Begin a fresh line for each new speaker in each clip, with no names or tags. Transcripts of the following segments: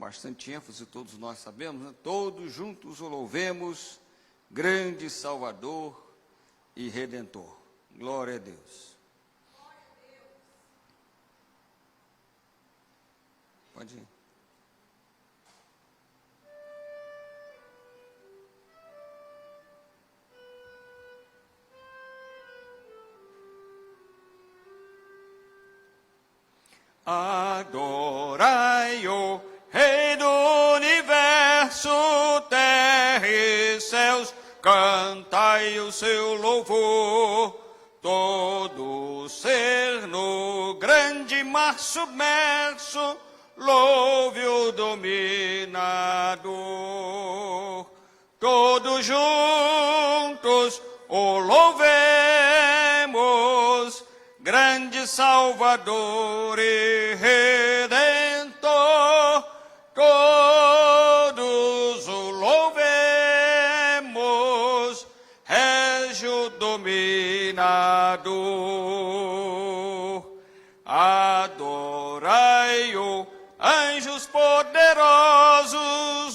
bastante ênfase, todos nós sabemos, né? Todos juntos o louvemos, grande Salvador e Redentor. Glória a Deus. Pode ir. Adorai o Rei do Universo, terra e céus, cantai o seu louvor. Todo ser no grande mar submerso, louve o dominador. Todos juntos o louvemos, grande Salvador e Redentor. Todos o louvemos, régio dominador. Adorai-o, anjos poderosos,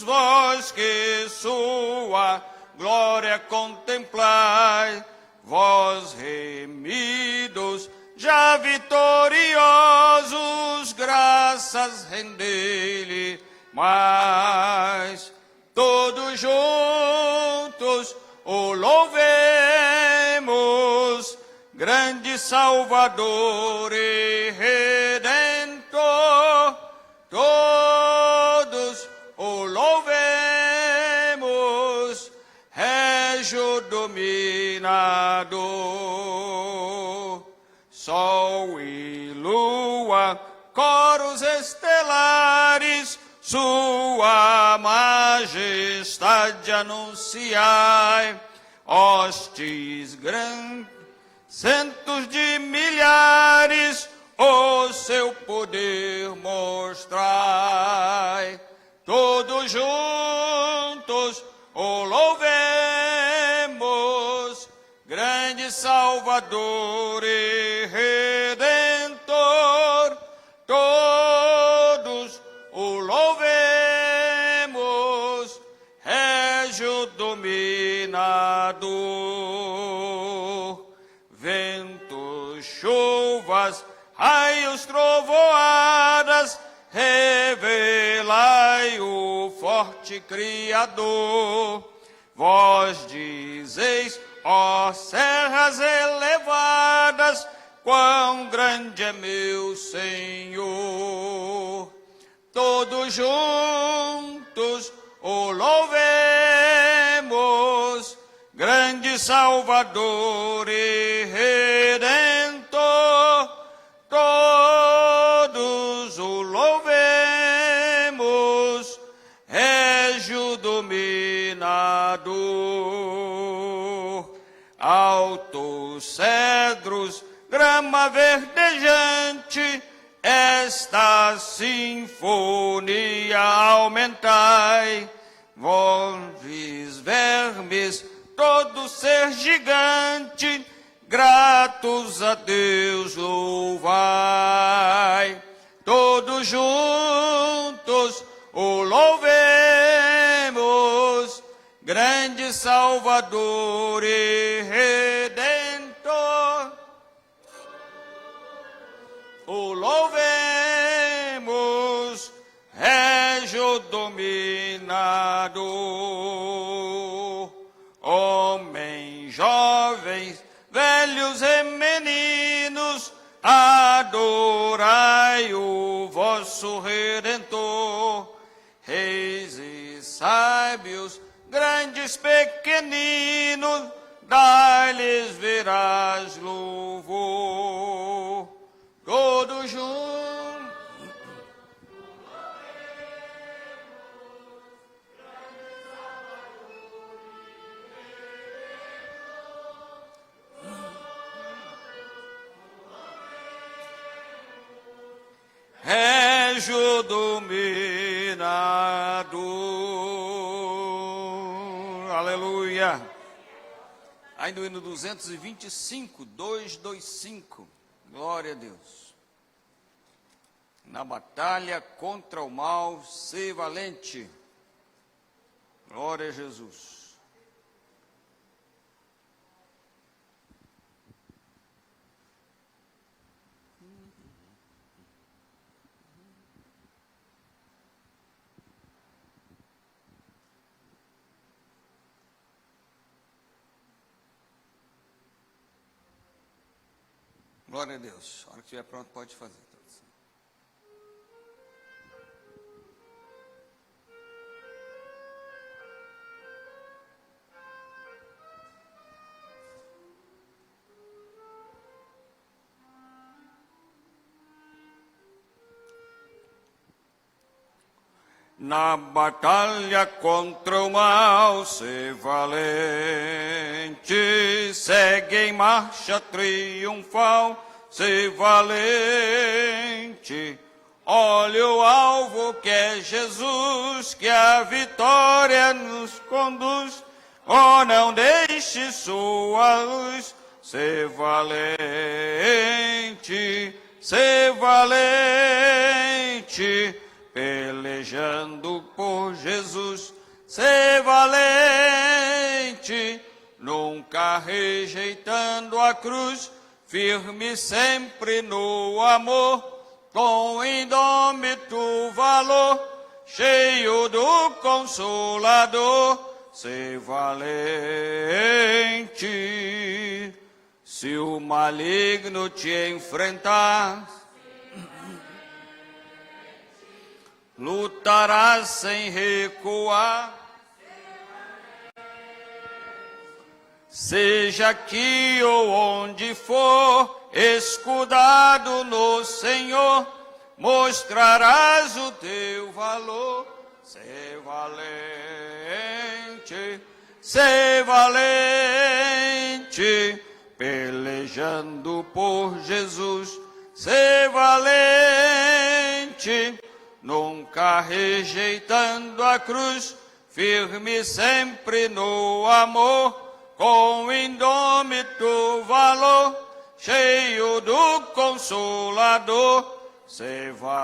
vós que sua glória contemplai, vós remidos, já vitoriosos, graças rendei-lhe mais. Todos juntos o louvemos, grande Salvador e Redentor. Todos o louvemos, régio dominador. Sol e lua, coros estelares, sua majestade anunciai. Hostes grandes, centos de milhares, o seu poder mostrai. Todos juntos o louvemos, grande Salvador e Redentor. Todos o louvemos, régio dominador. Ventos, chuvas, raios, trovoadas, revelai o forte Criador. Vós dizeis, ó serras elevadas, quão grande é meu Senhor. Todos juntos o louvemos, grande Salvador e Redentor. Todos o louvemos, régio dominador. Altos cedros, grama verdejante, esta sinfonia aumentai. Vós vermes, todo ser gigante, gratos a Deus louvai. Todos juntos o louvemos, grande Salvador e Redentor. O louvemos, régio dominador. Homens, jovens, velhos e meninos, adorai o vosso Redentor. Reis e sábios, grandes, pequeninos, dai-lhes verás louvor. Todos juntos régio dominador. Aleluia. Ainda o hino 225, 225. Glória a Deus. Na batalha contra o mal, ser valente. Glória a Jesus. Glória a Deus. A hora que estiver pronto, pode fazer. Na batalha contra o mal, ser valente, segue em marcha triunfal, ser valente. Olha o alvo que é Jesus, que a vitória nos conduz. Oh, não deixe sua luz, ser valente, ser valente. Pelejando por Jesus, ser valente, nunca rejeitando a cruz, firme sempre no amor, com indômito valor, cheio do Consolador, ser valente. Se o maligno te enfrentar, lutarás sem recuar. Seja aqui ou onde for, escudado no Senhor, mostrarás o teu valor. Ser valente, ser valente, pelejando por Jesus. Ser valente, nunca rejeitando a cruz, firme sempre no amor, com indômito valor, cheio do Consolador, ser valente,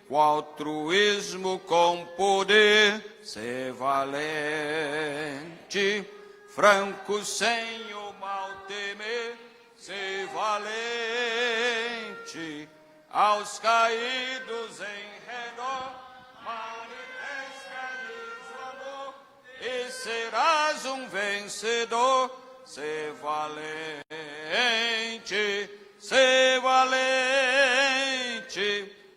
com altruísmo, com poder, ser valente, franco sem o mal temer, ser valente. Aos caídos em redor, manifesta-lhes o amor, e serás um vencedor. Ser valente, ser valente,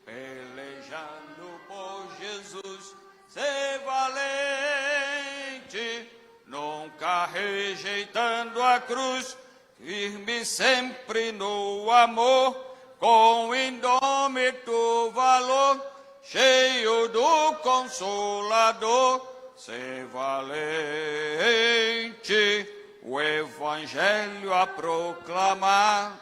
pelejando por Jesus. Ser valente, nunca rejeitando a cruz, firme sempre no amor, com indômito valor, cheio do Consolador, ser valente, o Evangelho a proclamar.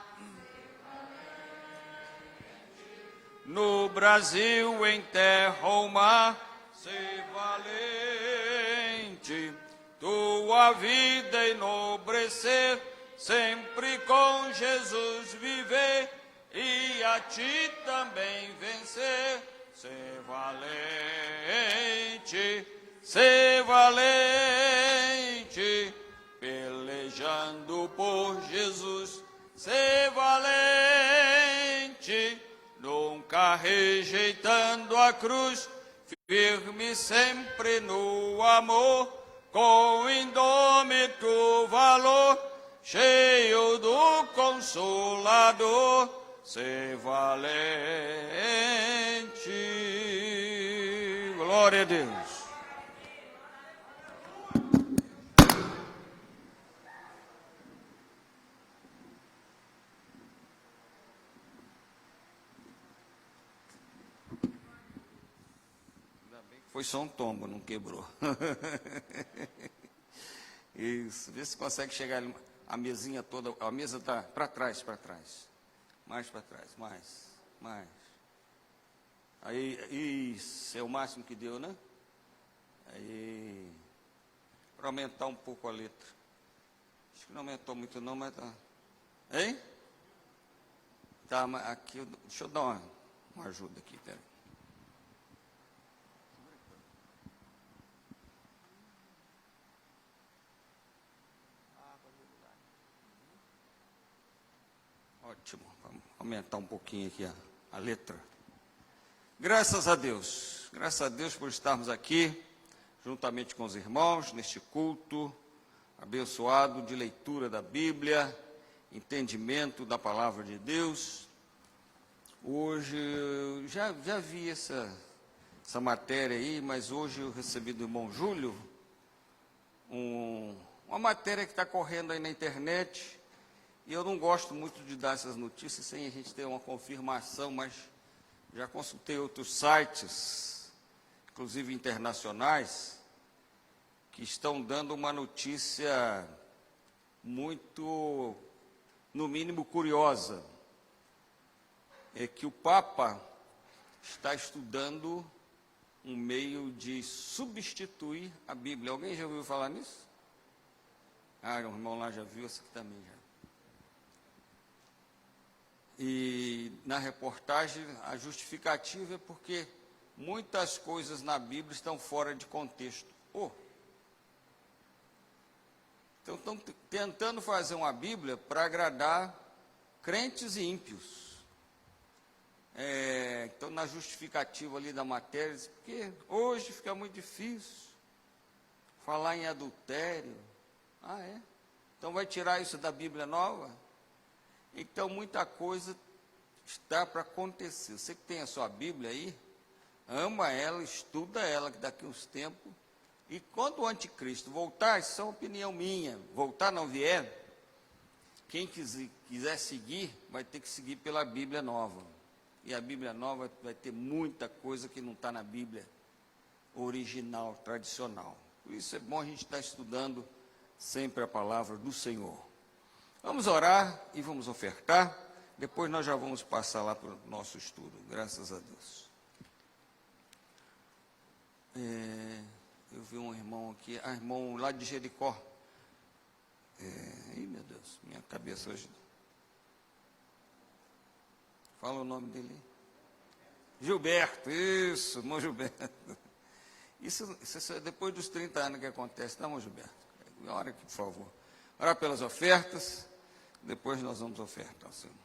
No Brasil, em terra ou mar, ser valente, tua vida enobrecer, sempre com Jesus viver, e a ti também vencer, ser valente, ser valente, pelejando por Jesus, ser valente, nunca rejeitando a cruz, firme sempre no amor, com indômito valor, cheio do Consolador, ser valente. Glória a Deus. Ainda bem que foi só um tombo, não quebrou. Isso, vê se consegue chegar a mesinha toda, a mesa está para trás, mais para trás, mais. Aí, isso é o máximo que deu, né? Aí, para aumentar um pouco a letra. Acho que não aumentou muito não, mas tá. Hein? Tá, mas aqui, deixa eu dar uma ajuda aqui, peraí. Ótimo, vamos aumentar um pouquinho aqui a letra. Graças a Deus por estarmos aqui, juntamente com os irmãos, neste culto abençoado de leitura da Bíblia, entendimento da palavra de Deus. Hoje, eu já vi essa matéria aí, mas hoje eu recebi do irmão Júlio uma matéria que está correndo aí na internet, e eu não gosto muito de dar essas notícias sem a gente ter uma confirmação, mas já consultei outros sites, inclusive internacionais, que estão dando uma notícia muito, no mínimo, curiosa. É que o Papa está estudando um meio de substituir a Bíblia. Alguém já ouviu falar nisso? Ah, o irmão lá já viu, esse aqui também já. E na reportagem a justificativa é porque muitas coisas na Bíblia estão fora de contexto. Então estão tentando fazer uma Bíblia para agradar crentes e ímpios. Então na justificativa ali da matéria, diz, porque hoje fica muito difícil falar em adultério. Ah, é? Então vai tirar isso da Bíblia nova? Então, muita coisa está para acontecer. Você que tem a sua Bíblia aí, ama ela, estuda ela, que daqui a uns tempos, e quando o anticristo voltar, isso é uma opinião minha, voltar não vier, quem quiser seguir, vai ter que seguir pela Bíblia nova. E a Bíblia nova vai ter muita coisa que não está na Bíblia original, tradicional. Por isso é bom a gente estar estudando sempre a palavra do Senhor. Vamos orar e vamos ofertar, depois nós já vamos passar lá para o nosso estudo, graças a Deus. Eu vi um irmão aqui, irmão lá de Jericó. Meu Deus, minha cabeça hoje. Fala o nome dele. Gilberto, isso, irmão Gilberto. Isso é depois dos 30 anos que acontece, não, irmão Gilberto? Ora aqui, por favor. Orar pelas ofertas, depois nós vamos ofertar, Senhor.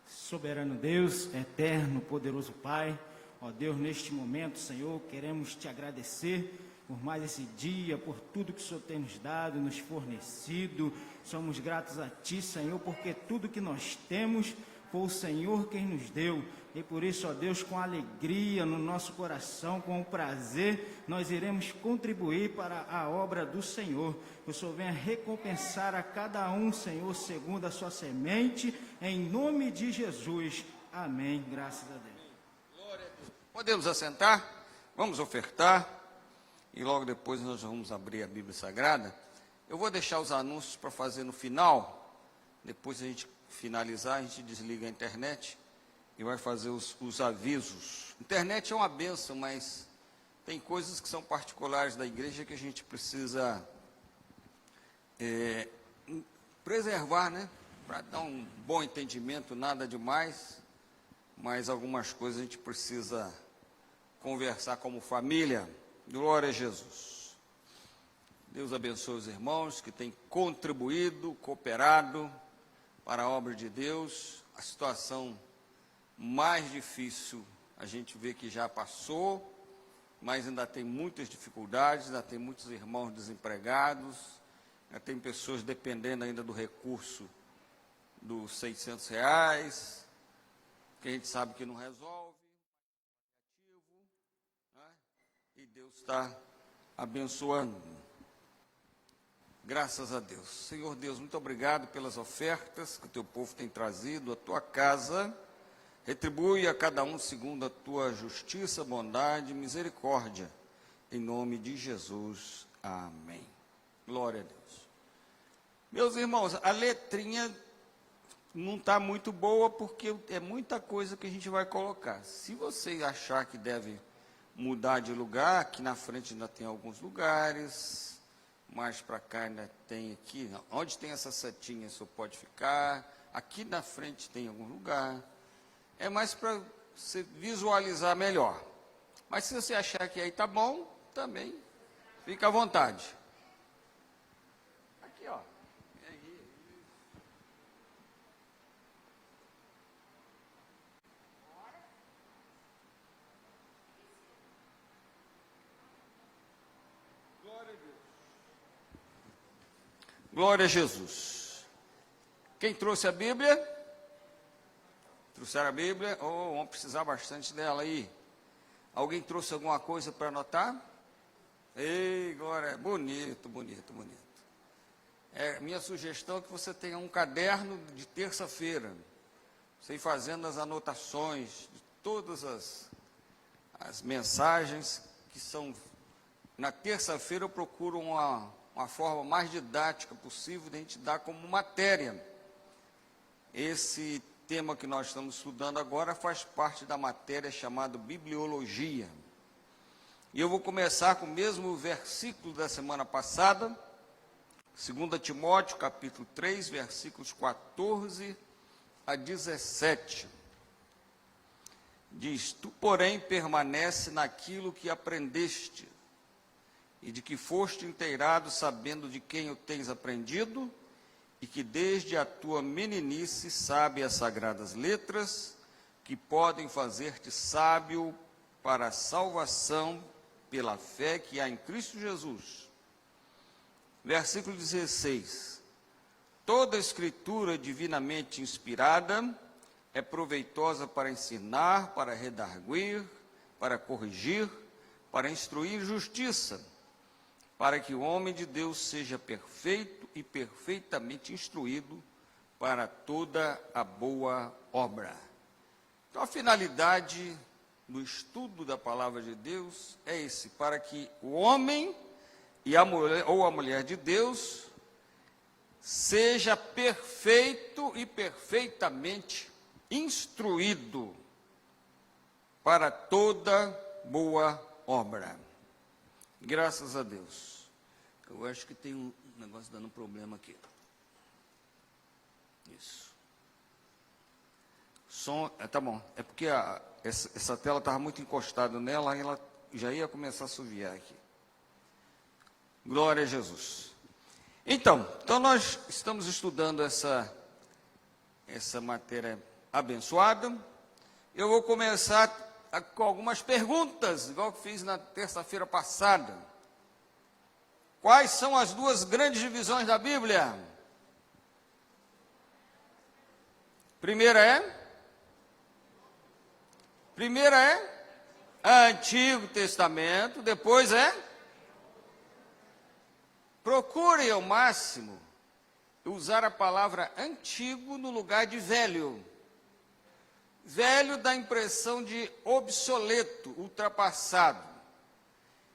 Soberano Deus, eterno, poderoso Pai, ó Deus, neste momento, Senhor, queremos te agradecer por mais esse dia, por tudo que o Senhor tem nos dado, nos fornecido. Somos gratos a Ti, Senhor, porque tudo que nós temos foi o Senhor quem nos deu. E por isso, ó Deus, com alegria no nosso coração, com prazer, nós iremos contribuir para a obra do Senhor. Que o Senhor venha recompensar a cada um, Senhor, segundo a sua semente, em nome de Jesus. Amém. Graças a Deus.
Glória a Deus. Podemos assentar? Vamos ofertar. E logo depois nós vamos abrir a Bíblia Sagrada. Eu vou deixar os anúncios para fazer no final. Depois a gente finalizar, a gente desliga a internet e vai fazer os avisos. Internet é uma bênção, mas tem coisas que são particulares da igreja que a gente precisa preservar, né? Para dar um bom entendimento, nada demais, mas algumas coisas a gente precisa conversar como família. Glória a Jesus. Deus abençoe os irmãos que têm contribuído, cooperado para a obra de Deus. A situação mais difícil a gente vê que já passou, mas ainda tem muitas dificuldades, ainda tem muitos irmãos desempregados, ainda tem pessoas dependendo ainda do recurso dos R$600, que a gente sabe que não resolve, né? E Deus está abençoando. Graças a Deus. Senhor Deus, muito obrigado pelas ofertas que o teu povo tem trazido à tua casa. Retribui a cada um segundo a tua justiça, bondade e misericórdia. Em nome de Jesus. Amém. Glória a Deus. Meus irmãos, a letrinha não está muito boa porque é muita coisa que a gente vai colocar. Se você achar que deve mudar de lugar, aqui na frente ainda tem alguns lugares, mais para cá ainda tem aqui, onde tem essa setinha, só pode ficar, aqui na frente tem algum lugar. É mais para você visualizar melhor. Mas se você achar que aí está bom, também fica à vontade. Aqui, ó. Glória a Jesus. Quem trouxe a Bíblia? Trouxeram a Bíblia? Oh, vamos precisar bastante dela aí. Alguém trouxe alguma coisa para anotar? Ei, glória, bonito, bonito, bonito. Minha sugestão é que você tenha um caderno de terça-feira. Você ir fazendo as anotações de todas as mensagens que são... Na terça-feira eu procuro uma forma mais didática possível de a gente dar como matéria. Esse tema que nós estamos estudando agora faz parte da matéria chamada Bibliologia. E eu vou começar com o mesmo versículo da semana passada, 2 Timóteo, capítulo 3, versículos 14 a 17. Diz: Tu, porém, permanece naquilo que aprendeste, e de que foste inteirado, sabendo de quem o tens aprendido, e que desde a tua meninice sabe as sagradas letras, que podem fazer-te sábio para a salvação pela fé que há em Cristo Jesus. Versículo 16. Toda a escritura divinamente inspirada é proveitosa para ensinar, para redarguir, para corrigir, para instruir em justiça, para que o homem de Deus seja perfeito e perfeitamente instruído para toda a boa obra. Então, a finalidade do estudo da palavra de Deus é esse, para que o homem e a mulher, ou a mulher de Deus, seja perfeito e perfeitamente instruído para toda boa obra. Graças a Deus. Eu acho que tem um negócio dando problema aqui. Isso. Som, tá bom. É porque essa tela estava muito encostada nela, aí ela já ia começar a assoviar aqui. Glória a Jesus. Então nós estamos estudando essa matéria abençoada. Eu vou começar com algumas perguntas, igual que fiz na terça-feira passada. Quais são as duas grandes divisões da Bíblia? Primeira é Antigo Testamento, depois procure ao máximo usar a palavra antigo no lugar de velho. Velho dá a impressão de obsoleto, ultrapassado.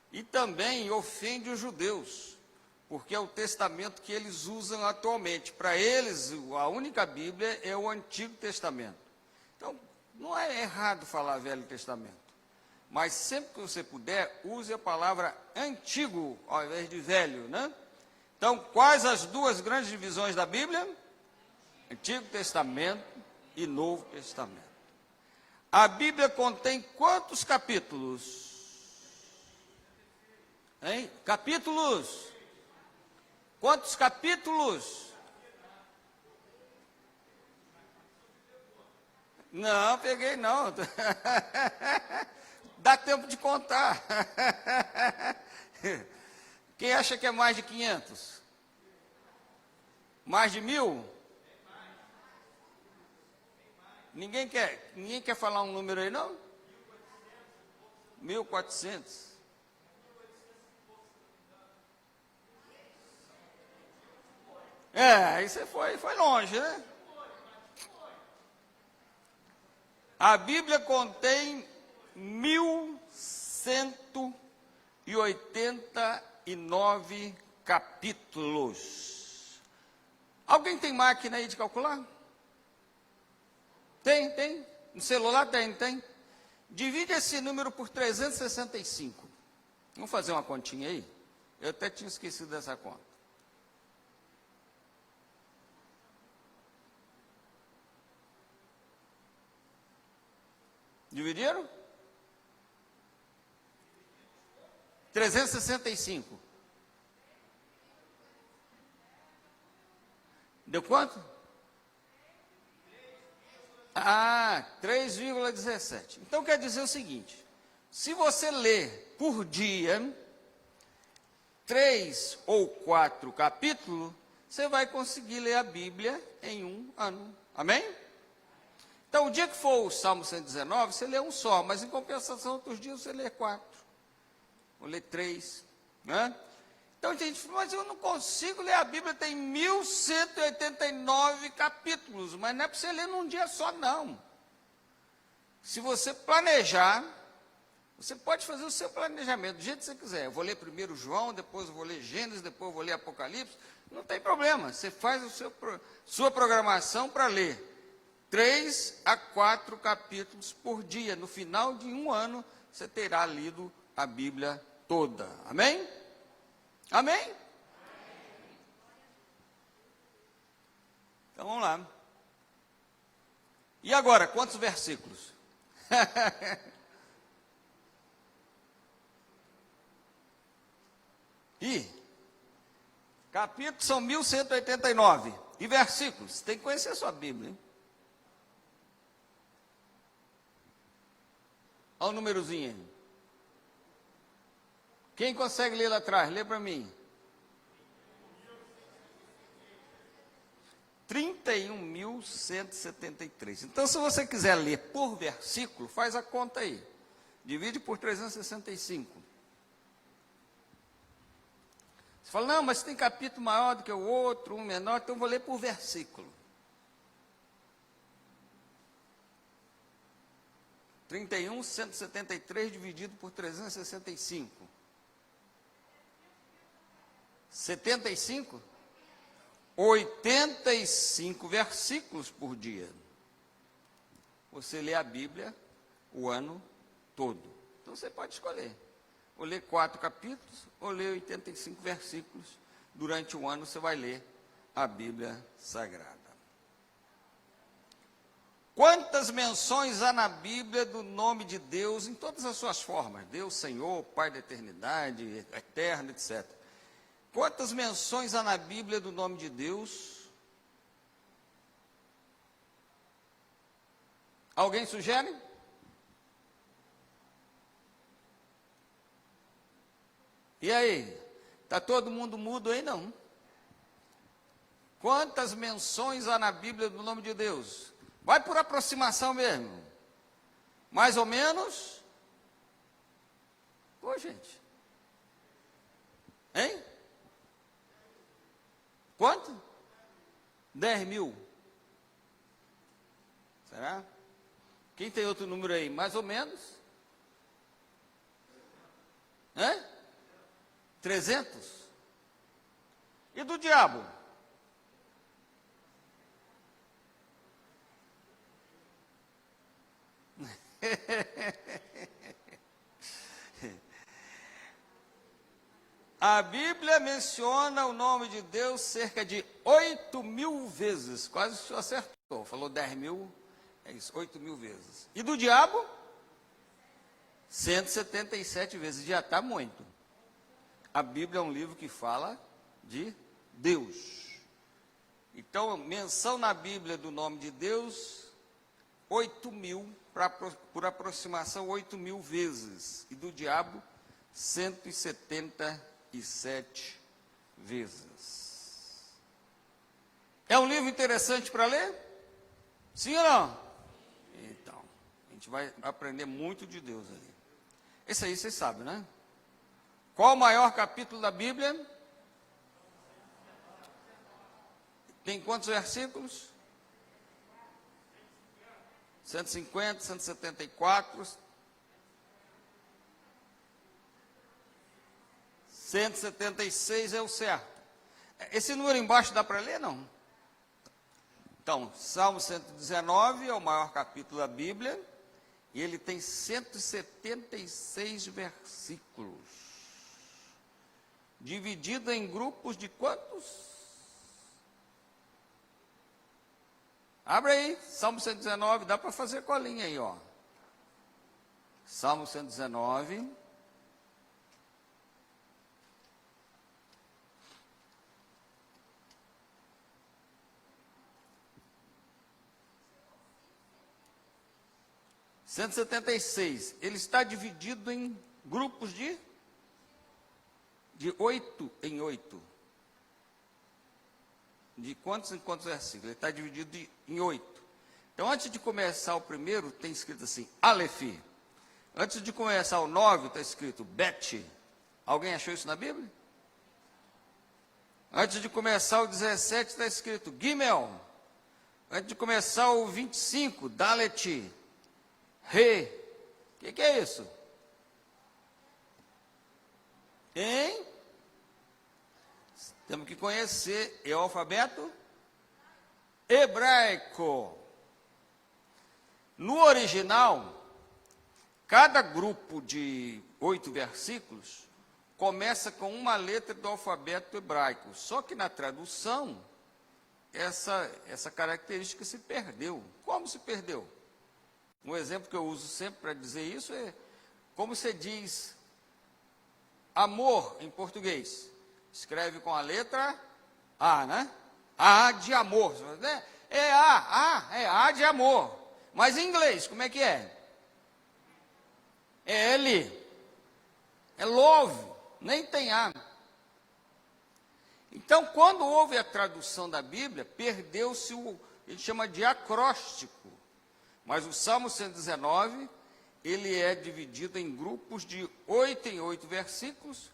E também ofende os judeus, porque é o testamento que eles usam atualmente. Para eles, a única Bíblia é o Antigo Testamento. Então, não é errado falar Velho Testamento. Mas sempre que você puder, use a palavra antigo ao invés de velho, né? Então, quais as duas grandes divisões da Bíblia? Antigo Testamento e Novo Testamento. A Bíblia contém quantos capítulos? Hein? Capítulos? Quantos capítulos? Não, peguei não. Dá tempo de contar. Quem acha que é mais de 500? Mais de 1000? Ninguém quer falar um número aí, não? 1400. Aí você foi longe, né? A Bíblia contém 1189 capítulos. Alguém tem máquina aí de calcular? Tem. No celular tem. Divide esse número por 365. Vamos fazer uma continha aí? Eu até tinha esquecido dessa conta. Dividiram? 365. Deu quanto? 3,17. Então quer dizer o seguinte: se você ler por dia 3 ou 4 capítulos, você vai conseguir ler a Bíblia em um ano. Amém? Então, o dia que for o Salmo 119, você lê um só, mas em compensação, outros dias você lê 4, ou lê 3, né? Então, gente, mas eu não consigo ler a Bíblia, tem 1189 capítulos, mas não é para você ler num dia só, não. Se você planejar, você pode fazer o seu planejamento do jeito que você quiser. Eu vou ler primeiro João, depois eu vou ler Gênesis, depois eu vou ler Apocalipse. Não tem problema, você faz sua programação para ler 3 a 4 capítulos por dia. No final de um ano, você terá lido a Bíblia toda. Amém? Amém? Então vamos lá. E agora, quantos versículos? Capítulos são 1189. E versículos? Você tem que conhecer a sua Bíblia, hein? Olha o númerozinho aí. Quem consegue ler lá atrás? Lê para mim. 31.173. Então, se você quiser ler por versículo, faz a conta aí. Divide por 365. Você fala, não, mas tem capítulo maior do que o outro, um menor, então eu vou ler por versículo. 31.173 dividido por 365. 75? 85 versículos por dia. Você lê a Bíblia o ano todo. Então você pode escolher. Ou ler 4 capítulos, ou ler 85 versículos. Durante um ano você vai ler a Bíblia Sagrada. Quantas menções há na Bíblia do nome de Deus em todas as suas formas? Deus, Senhor, Pai da eternidade, eterno, etc. Quantas menções há na Bíblia do nome de Deus? Alguém sugere? E aí? Está todo mundo mudo aí? Não. Quantas menções há na Bíblia do nome de Deus? Vai por aproximação mesmo. Mais ou menos? Pô, gente. Hein? Quanto? 10.000. Será? Quem tem outro número aí? Mais ou menos? Hein? 300? E do diabo? A Bíblia menciona o nome de Deus cerca de 8.000 vezes. Quase o senhor acertou. Falou 10.000, é isso, 8.000 vezes. E do diabo? 177 vezes. Já está muito. A Bíblia é um livro que fala de Deus. Então, menção na Bíblia do nome de Deus, 8.000, por aproximação, 8.000 vezes. E do diabo, 177 vezes. É um livro interessante para ler? Sim ou não? Então, a gente vai aprender muito de Deus ali. Esse aí vocês sabem, né? Qual o maior capítulo da Bíblia? Tem quantos versículos? 150, 174, 176 é o certo. Esse número embaixo dá para ler, não? Então, Salmo 119 é o maior capítulo da Bíblia, e ele tem 176 versículos. Dividido em grupos de quantos? Abre aí, Salmo 119, dá para fazer colinha aí, ó. Salmo 119. (176), ele está dividido em grupos de 8 em 8. De quantos em quantos versículos? Ele está dividido em 8. Então, antes de começar o primeiro, tem escrito assim, Aleph. Antes de começar o 9, está escrito Bet. Alguém achou isso na Bíblia? Antes de começar o 17, está escrito Gimel. Antes de começar o 25, Dalet. Re. O que é isso? Hein? Temos que conhecer o alfabeto hebraico. No original, cada grupo de 8 versículos começa com uma letra do alfabeto hebraico. Só que na tradução, essa característica se perdeu. Como se perdeu? Um exemplo que eu uso sempre para dizer isso é como você diz amor em português. Escreve com a letra A, né? A de amor. É A de amor. Mas em inglês, como é que é? É L. É love. Nem tem A. Então, quando houve a tradução da Bíblia, perdeu-se ele chama de acróstico. Mas o Salmo 119, ele é dividido em grupos de 8 em 8 versículos,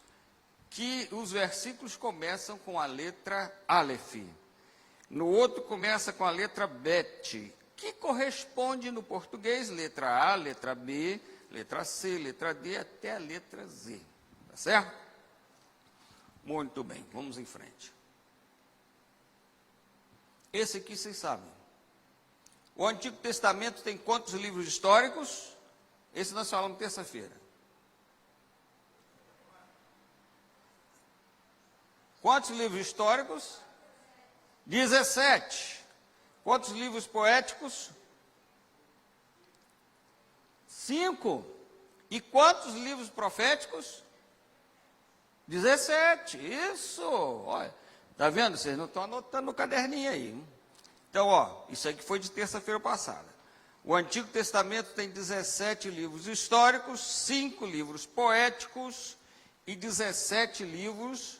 que os versículos começam com a letra Aleph. No outro começa com a letra Bet, que corresponde no português, letra A, letra B, letra C, letra D, até a letra Z. Tá certo? Muito bem, vamos em frente. Esse aqui vocês sabem. O Antigo Testamento tem quantos livros históricos? Esse nós falamos terça-feira. Quantos livros históricos? 17. Quantos livros poéticos? 5. E quantos livros proféticos? 17. Isso. Olha, tá vendo? Vocês não estão anotando no caderninho aí, hein? Então, isso aqui foi de terça-feira passada. O Antigo Testamento tem 17 livros históricos, 5 livros poéticos e 17 livros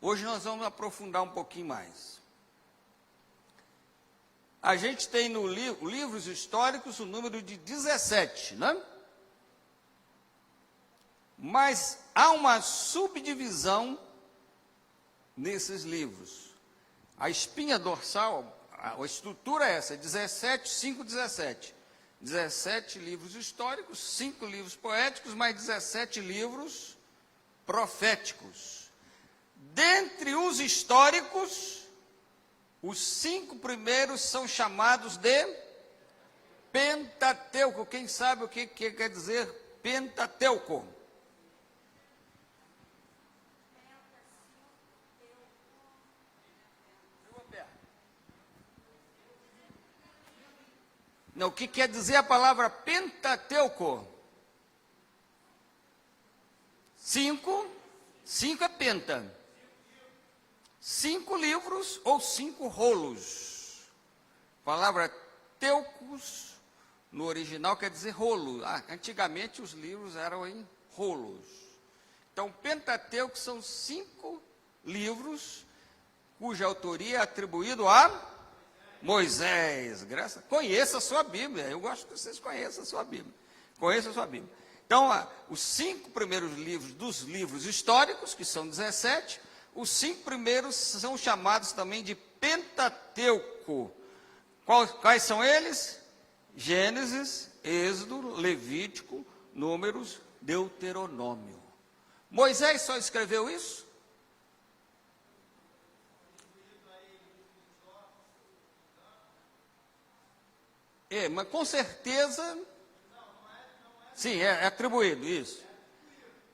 Hoje nós vamos aprofundar um pouquinho mais. A gente tem no livros históricos o número de 17, né? Mas há uma subdivisão nesses livros. A espinha dorsal, a estrutura é essa, 17, 5, 17. 17 livros históricos, 5 livros poéticos, mais 17 livros proféticos. Dentre os históricos, os 5 primeiros são chamados de Pentateuco. Quem sabe o que quer dizer Pentateuco? Não, o que quer dizer a palavra Pentateuco? 5 é penta. 5 livros ou 5 rolos. A palavra teucos, no original, quer dizer rolo. Antigamente os livros eram em rolos. Então, Pentateuco são 5 livros cuja autoria é atribuída a Moisés. Conheça a sua Bíblia. Eu gosto que vocês conheçam a sua Bíblia. Conheça a sua Bíblia. Então, os 5 primeiros livros dos livros históricos, que são 17, os 5 primeiros são chamados também de Pentateuco. Quais são eles? Gênesis, Êxodo, Levítico, Números, Deuteronômio. Moisés só escreveu isso? Mas com certeza, sim, é atribuído isso.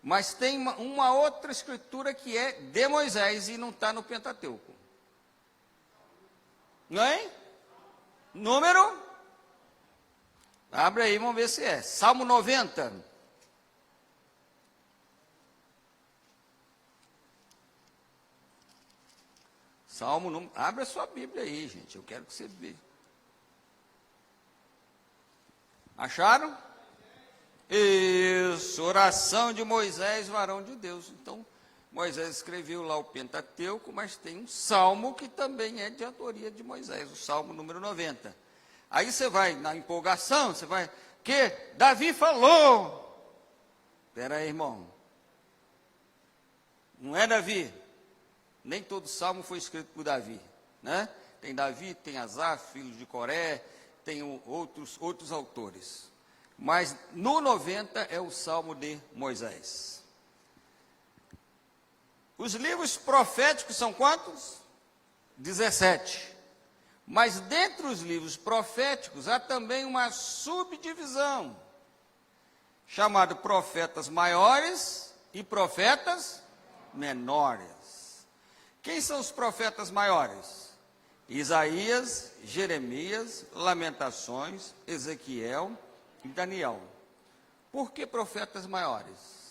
Mas tem uma outra escritura que é de Moisés e não está no Pentateuco. Não é? Número? Abre aí, vamos ver se é. Salmo 90. Salmo, abre a sua Bíblia aí, gente, eu quero que você veja. Acharam? Isso, oração de Moisés, varão de Deus. Então, Moisés escreveu lá o Pentateuco, mas tem um salmo que também é de autoria de Moisés, o Salmo número 90. Aí você vai, na empolgação, você vai, que Davi falou. Espera aí, irmão. Não é Davi. Nem todo salmo foi escrito por Davi, né? Tem Davi, tem Asaf, filho de Coré, tem outros autores. Mas no 90 é o salmo de Moisés. Os livros proféticos são quantos? 17. Mas dentre os livros proféticos há também uma subdivisão, chamado profetas maiores e profetas menores. Quem são os profetas maiores? Isaías, Jeremias, Lamentações, Ezequiel e Daniel. Por que profetas maiores?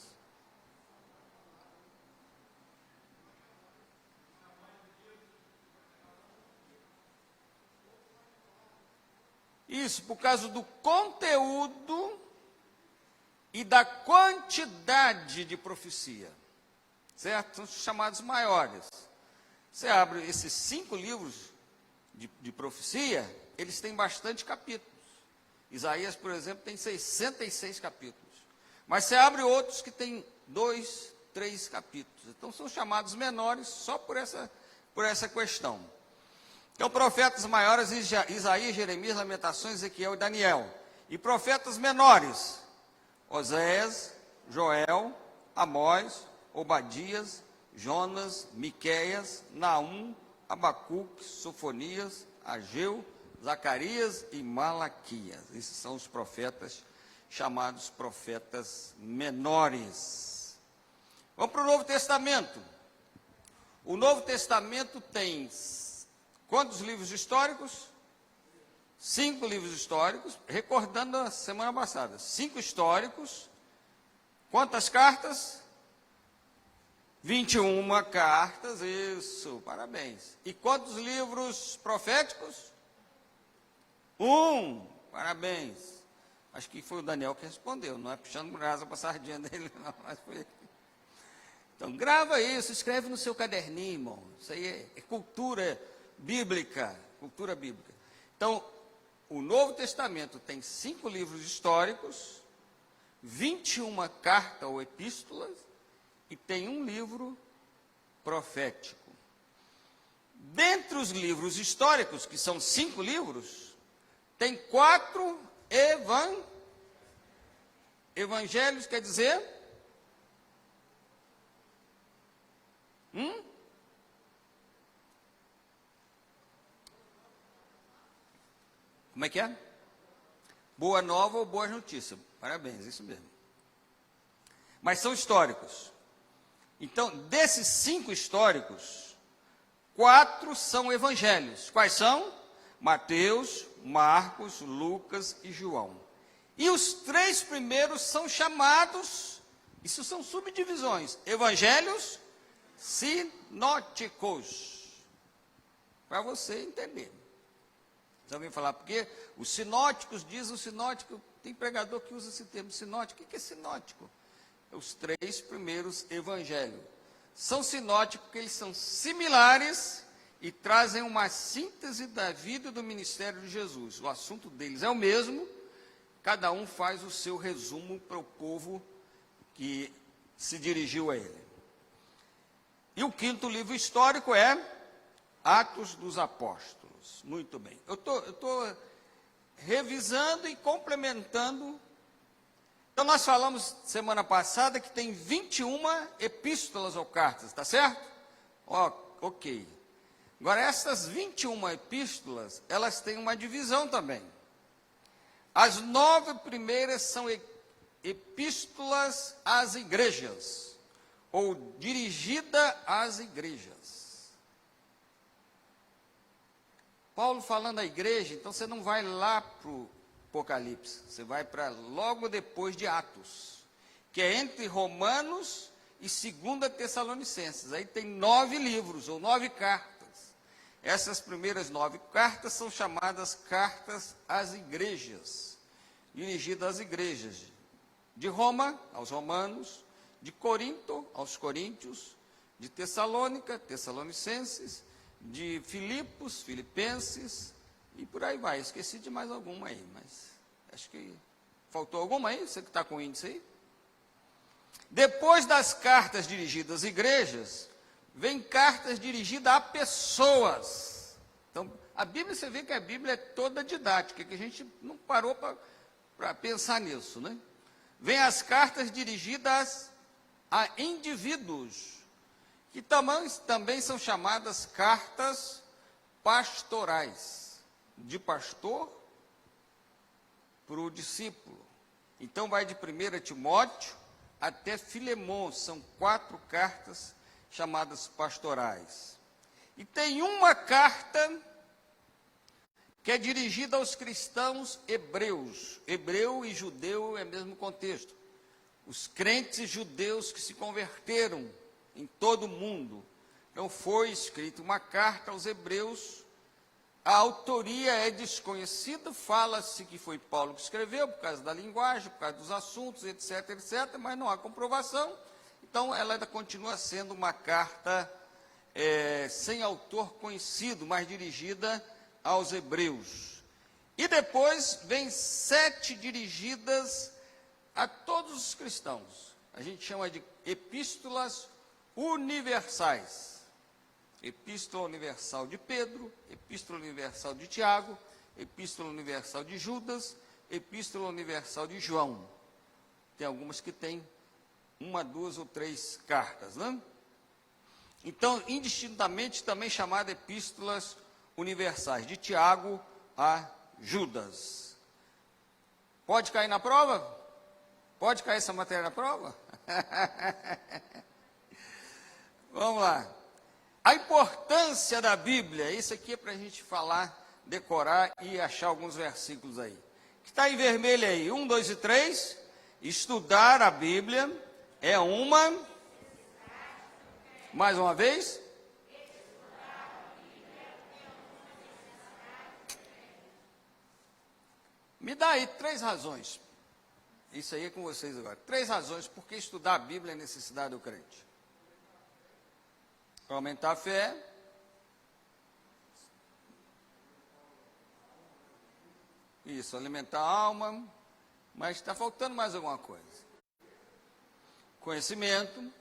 Isso, por causa do conteúdo e da quantidade de profecia. Certo? São chamados maiores. Você abre esses 5 livros de profecia, eles têm bastante capítulos. Isaías, por exemplo, tem 66 capítulos. Mas você abre outros que têm 2, 3 capítulos. Então, são chamados menores só por essa questão. Então, profetas maiores, Isaías, Jeremias, Lamentações, Ezequiel e Daniel. E profetas menores, Oséias, Joel, Amós, Obadias, Jonas, Miqueias, Naum, Abacuque, Sofonias, Ageu, Zacarias e Malaquias. Esses são os profetas chamados profetas menores. Vamos para o Novo Testamento. O Novo Testamento tem quantos livros históricos? 5 livros históricos, recordando a semana passada. 5 históricos. Quantas cartas? 21 cartas, isso, parabéns. E quantos livros proféticos? 1, parabéns. Acho que foi o Daniel que respondeu, não é puxando brasa para a sardinha dele, não, mas foi ele. Então, grava isso, escreve no seu caderninho, irmão. Isso aí é cultura bíblica, cultura bíblica. Então, o Novo Testamento tem 5 livros históricos, 21 cartas ou epístolas, e tem um livro profético. Dentre os livros históricos, que são 5 livros, tem 4 evangelhos, quer dizer? Como é que é? Boa nova ou boa notícia. Parabéns, isso mesmo. Mas são históricos. Então, desses 5 históricos, 4 são evangelhos. Quais são? Mateus, Marcos, Lucas e João. E os 3 primeiros são chamados, isso são subdivisões, evangelhos sinóticos. Para você entender. Você ouviu falar, porque os sinóticos, diz o sinótico, tem pregador que usa esse termo sinótico. O que é sinótico? Os 3 primeiros evangelhos. São sinóticos porque eles são similares e trazem uma síntese da vida e do ministério de Jesus. O assunto deles é o mesmo, cada um faz o seu resumo para o povo que se dirigiu a ele. E o 5º livro histórico é Atos dos Apóstolos. Muito bem. Eu estou revisando e complementando. Então, nós falamos semana passada que tem 21 epístolas ou cartas, está certo? Ok. Agora, essas 21 epístolas, elas têm uma divisão também. As 9 primeiras são epístolas às igrejas, ou dirigida às igrejas. Paulo falando à igreja, então você não vai lá para o Apocalipse, você vai para logo depois de Atos, que é entre Romanos e 2 Tessalonicenses. Aí tem 9 livros, ou 9 cartas. Essas primeiras 9 cartas são chamadas cartas às igrejas, dirigidas às igrejas de Roma, aos romanos, de Corinto, aos coríntios, de Tessalônica, Tessalonicenses, de Filipos, filipenses, e por aí vai. Esqueci de mais alguma aí, mas acho que faltou alguma aí, você que está com o índice aí. Depois das cartas dirigidas às igrejas, vem cartas dirigidas a pessoas. Então, a Bíblia, você vê que a Bíblia é toda didática, que a gente não parou para pensar nisso, né? Vem as cartas dirigidas a indivíduos, que também são chamadas cartas pastorais, de pastor para o discípulo. Então, vai de 1 Timóteo até Filemão, são 4 cartas chamadas pastorais. E tem uma carta que é dirigida aos cristãos hebreus. Hebreu e judeu é o mesmo contexto. Os crentes judeus que se converteram em todo o mundo. Então foi escrita uma carta aos hebreus. A autoria é desconhecida, fala-se que foi Paulo que escreveu, por causa da linguagem, por causa dos assuntos, etc, etc, mas não há comprovação. Então, ela ainda continua sendo uma carta sem autor conhecido, mas dirigida aos hebreus. E depois vem 7 dirigidas a todos os cristãos. A gente chama de epístolas universais. Epístola universal de Pedro, Epístola universal de Tiago, Epístola universal de Judas, Epístola universal de João. Tem algumas que têm 1, 2 ou 3 cartas, né? Então, indistintamente também chamada epístolas universais, de Tiago a Judas. Pode cair na prova? Pode cair essa matéria na prova? Vamos lá. A importância da Bíblia, isso aqui é para a gente falar, decorar e achar alguns versículos aí. Que está em vermelho aí, 1, 2 e 3, estudar a Bíblia é uma, mais uma vez, me dá aí 3 razões, isso aí é com vocês agora, 3 razões por que estudar a Bíblia é necessidade do crente. Aumentar a fé, isso, alimentar a alma, mas está faltando mais alguma coisa. Conhecimento,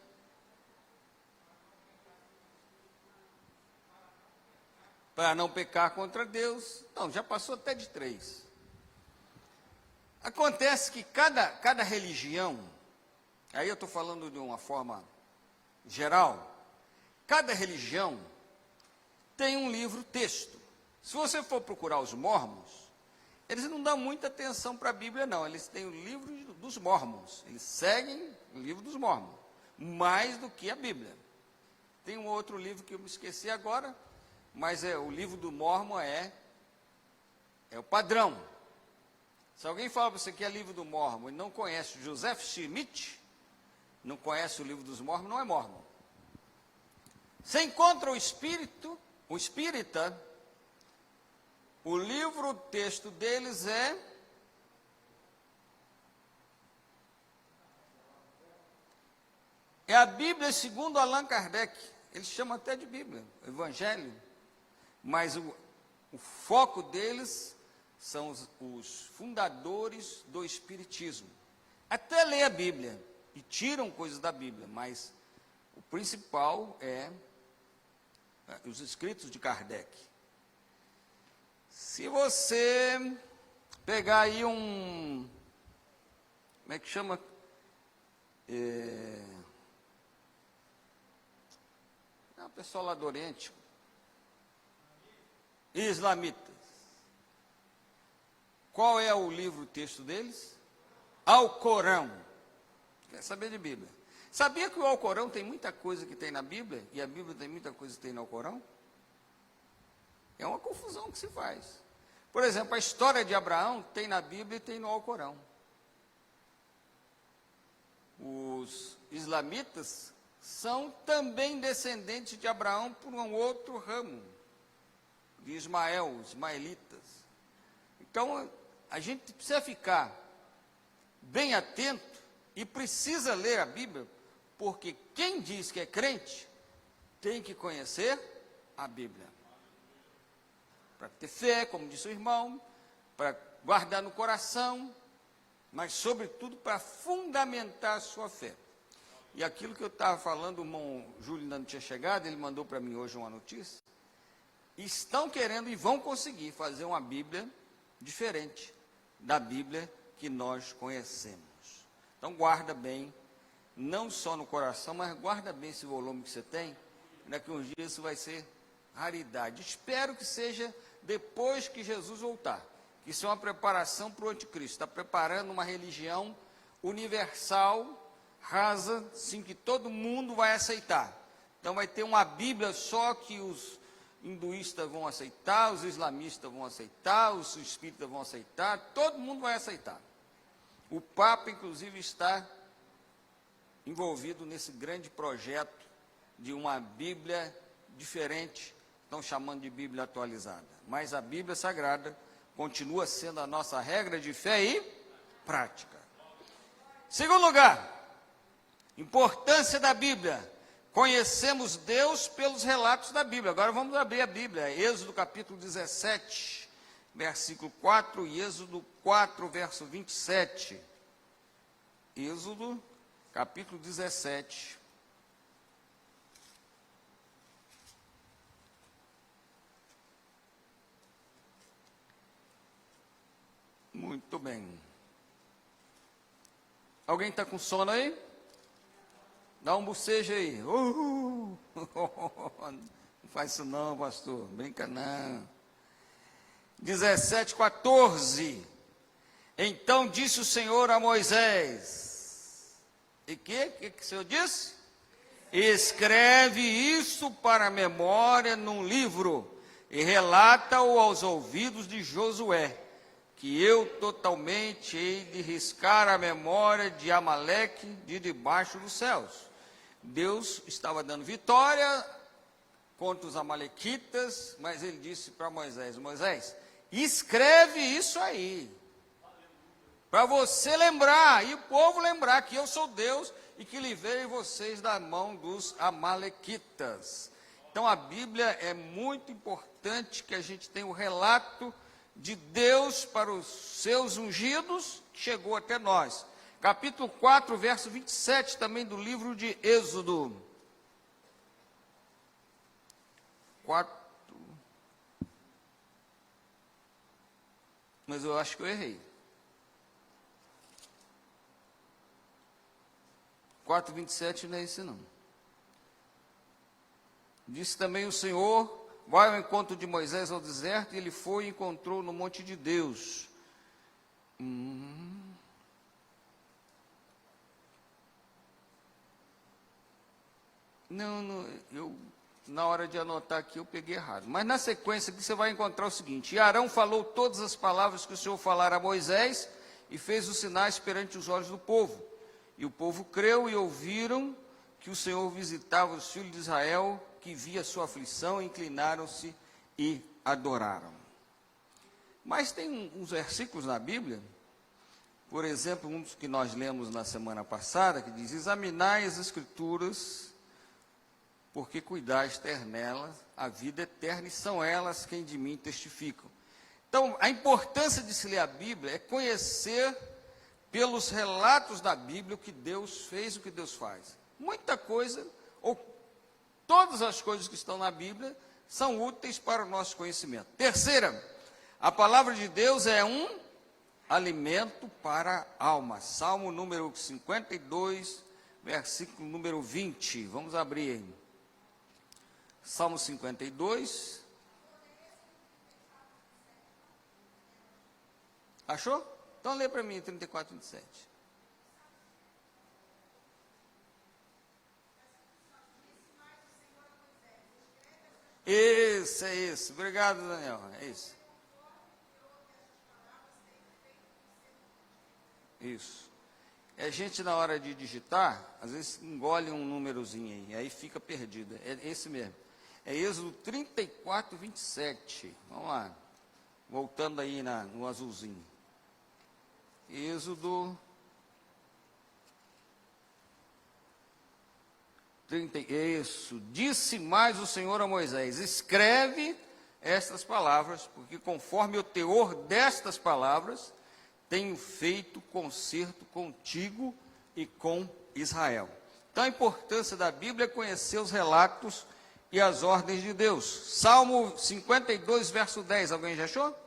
para não pecar contra Deus. Não, já passou até de 3. Acontece que cada religião, aí eu estou falando de uma forma geral, cada religião tem um livro-texto. Se você for procurar os mormons, eles não dão muita atenção para a Bíblia, não. Eles têm o livro dos mormons. Eles seguem o livro dos mormons, mais do que a Bíblia. Tem um outro livro que eu me esqueci agora, mas o livro do mormon é o padrão. Se alguém fala para você que é livro do mormon e não conhece Joseph Smith, não conhece o livro dos mormons, não é mormon. Você encontra o espírita, o livro, o texto deles é a Bíblia segundo Allan Kardec. Eles chamam até de Bíblia, Evangelho. Mas o foco deles são os fundadores do Espiritismo. Até lê a Bíblia e tiram coisas da Bíblia, mas o principal é os escritos de Kardec. Se você pegar aí como é que chama? O pessoal lá do Oriente, islamitas. Qual é o livro, o texto deles? Alcorão. Quer saber de Bíblia? Sabia que o Alcorão tem muita coisa que tem na Bíblia? E a Bíblia tem muita coisa que tem no Alcorão? É uma confusão que se faz. Por exemplo, a história de Abraão tem na Bíblia e tem no Alcorão. Os islamitas são também descendentes de Abraão por um outro ramo, de Ismael, os ismaelitas. Então, a gente precisa ficar bem atento e precisa ler a Bíblia, porque quem diz que é crente tem que conhecer a Bíblia. Para ter fé, como disse o irmão, para guardar no coração, mas, sobretudo, para fundamentar a sua fé. E aquilo que eu estava falando, o irmão Júlio ainda não tinha chegado, ele mandou para mim hoje uma notícia. Estão querendo e vão conseguir fazer uma Bíblia diferente da Bíblia que nós conhecemos. Então, guarda bem, não só no coração, mas guarda bem esse volume que você tem, daqui uns dias isso vai ser raridade. Espero que seja depois que Jesus voltar. Isso é uma preparação para o anticristo. Está preparando uma religião universal, rasa, assim que todo mundo vai aceitar. Então vai ter uma Bíblia só que os hinduístas vão aceitar, os islamistas vão aceitar, os espíritas vão aceitar, todo mundo vai aceitar. O Papa, inclusive, está envolvido nesse grande projeto de uma Bíblia diferente, estão chamando de Bíblia atualizada. Mas a Bíblia Sagrada continua sendo a nossa regra de fé e prática. Segundo lugar, importância da Bíblia. Conhecemos Deus pelos relatos da Bíblia. Agora vamos abrir a Bíblia. Êxodo capítulo 17, versículo 4 e Êxodo 4, verso 27. Êxodo capítulo 17. Muito bem. Alguém está com sono aí? Dá um bocejo aí. Não faz isso não, pastor. Brinca não. 17:14. Então disse o Senhor a Moisés. E que o Senhor disse? Escreve isso para a memória num livro e relata-o aos ouvidos de Josué, que eu totalmente hei de riscar a memória de Amaleque de debaixo dos céus. Deus estava dando vitória contra os amalequitas, mas ele disse para Moisés, Moisés, escreve isso aí, para você lembrar, e o povo lembrar que eu sou Deus e que livrei vocês da mão dos amalequitas. Então a Bíblia é muito importante que a gente tenha o relato de Deus para os seus ungidos, que chegou até nós. Capítulo 4, verso 27, também do livro de Êxodo. 4. Mas eu acho que eu errei. 4, 27 não é esse não. Disse também o Senhor, vai ao encontro de Moisés ao deserto, e ele foi e encontrou no monte de Deus. Não, eu, na hora de anotar aqui, eu peguei errado. Mas na sequência aqui você vai encontrar o seguinte, e Arão falou todas as palavras que o Senhor falara a Moisés, e fez os sinais perante os olhos do povo. E o povo creu e ouviram que o Senhor visitava os filhos de Israel, que via sua aflição, inclinaram-se e adoraram. Mas tem uns versículos na Bíblia, por exemplo, um dos que nós lemos na semana passada, que diz, examinai as Escrituras, porque cuidais ter nelas a vida eterna, e são elas quem de mim testificam. Então, a importância de se ler a Bíblia é conhecer pelos relatos da Bíblia o que Deus fez, o que Deus faz. Muita coisa, ou todas as coisas que estão na Bíblia, são úteis para o nosso conhecimento. Terceira, a palavra de Deus é um alimento para a alma. Salmo número 52, versículo número 20. Vamos abrir aí. Salmo 52. Achou? Então lê para mim 34, 27. É esse. Obrigado, Daniel. É isso. Isso. A gente, na hora de digitar, às vezes engole um númerozinho aí fica perdido. É esse mesmo. É Êxodo 34, 27. Vamos lá. Voltando aí no azulzinho. Êxodo 30. Isso. Disse mais o Senhor a Moisés: escreve estas palavras, porque conforme o teor destas palavras, tenho feito concerto contigo e com Israel. Então, a importância da Bíblia é conhecer os relatos e as ordens de Deus. Salmo 52, verso 10. Alguém já achou?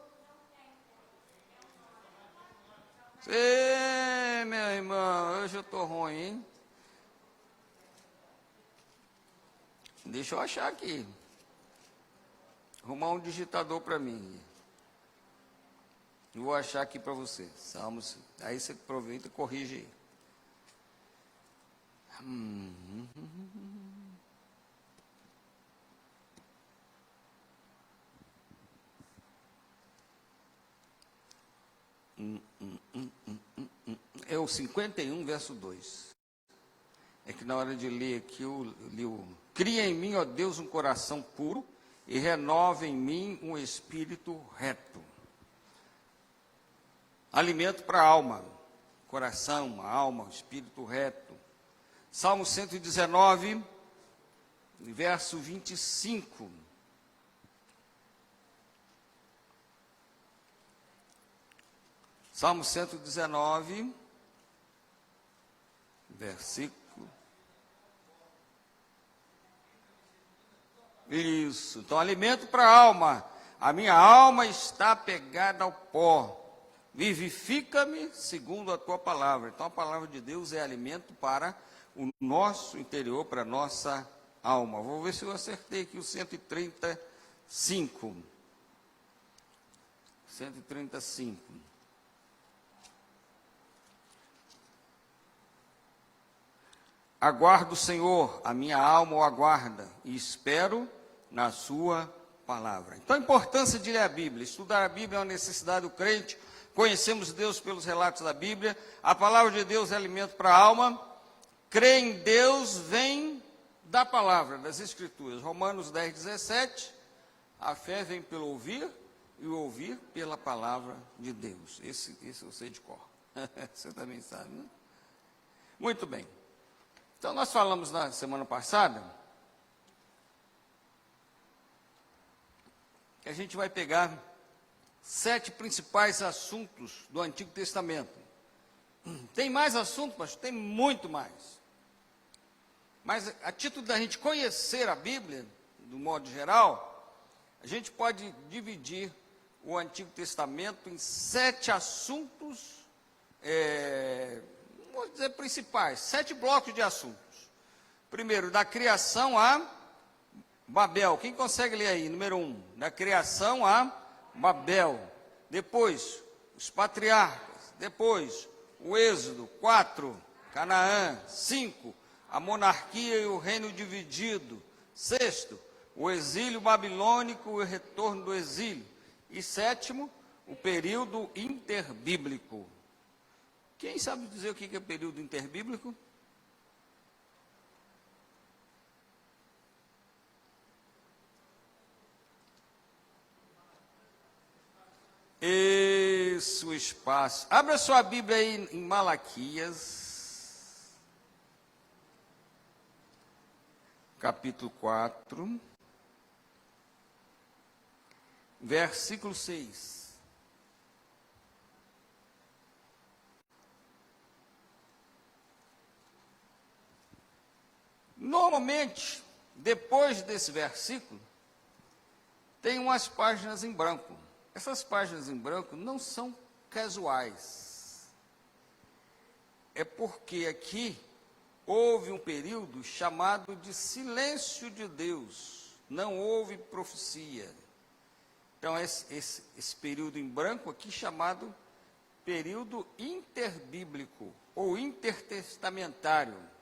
Ei, meu irmão, hoje eu estou ruim, hein? Deixa eu achar aqui. Arrumar um digitador para mim. Eu vou achar aqui para você. Salmos. Aí você aproveita e corrige aí. É o 51, verso 2. É que na hora de ler aqui, eu li o... Cria em mim, ó Deus, um coração puro e renova em mim um espírito reto. Alimento para a alma, coração, alma, espírito reto. Salmo 119, verso 25. Salmo 119, versículo. Isso, então alimento para a alma. A minha alma está pegada ao pó. Vivifica-me segundo a tua palavra. Então a palavra de Deus é alimento para o nosso interior, para a nossa alma. Vou ver se eu acertei aqui o 135. 135. Aguardo o Senhor, a minha alma o aguarda, e espero na sua palavra. Então a importância de ler a Bíblia. Estudar a Bíblia é uma necessidade do crente. Conhecemos Deus pelos relatos da Bíblia. A palavra de Deus é alimento para a alma. Crer em Deus vem da palavra, das Escrituras. Romanos 10, 17. A fé vem pelo ouvir e o ouvir pela palavra de Deus. Esse eu sei de cor. Você também sabe, né? Muito bem. Então, nós falamos na semana passada que a gente vai pegar 7 principais assuntos do Antigo Testamento. Tem mais assuntos, mas tem muito mais. Mas, a título da gente conhecer a Bíblia, do modo geral, a gente pode dividir o Antigo Testamento em 7 assuntos, vou dizer principais, 7 blocos de assuntos. Primeiro, da criação a Babel. Quem consegue ler aí? Número 1. Da criação a Babel. Depois, os patriarcas. Depois, o Êxodo. 4. Canaã. 5. A monarquia e o reino dividido. 6. O exílio babilônico e o retorno do exílio. E 7, o período interbíblico. Quem sabe dizer o que é período interbíblico? Isso, o espaço. Abra sua Bíblia aí em Malaquias, capítulo 4, versículo 6. Normalmente, depois desse versículo, tem umas páginas em branco. Essas páginas em branco não são casuais. É porque aqui houve um período chamado de silêncio de Deus. Não houve profecia. Então, esse período em branco aqui chamado período interbíblico ou intertestamentário.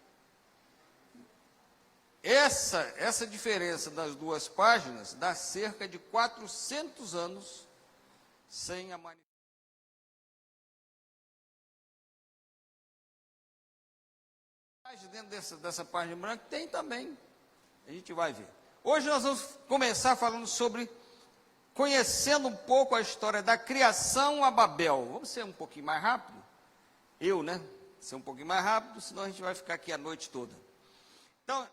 essa diferença das duas páginas dá cerca de 400 anos sem a manifestação. Dentro dessa página branca tem também, a gente vai ver. Hoje nós vamos começar falando sobre, conhecendo um pouco a história da criação a Babel. Vamos ser um pouquinho mais rápido? Ser um pouquinho mais rápido, senão a gente vai ficar aqui a noite toda. Então,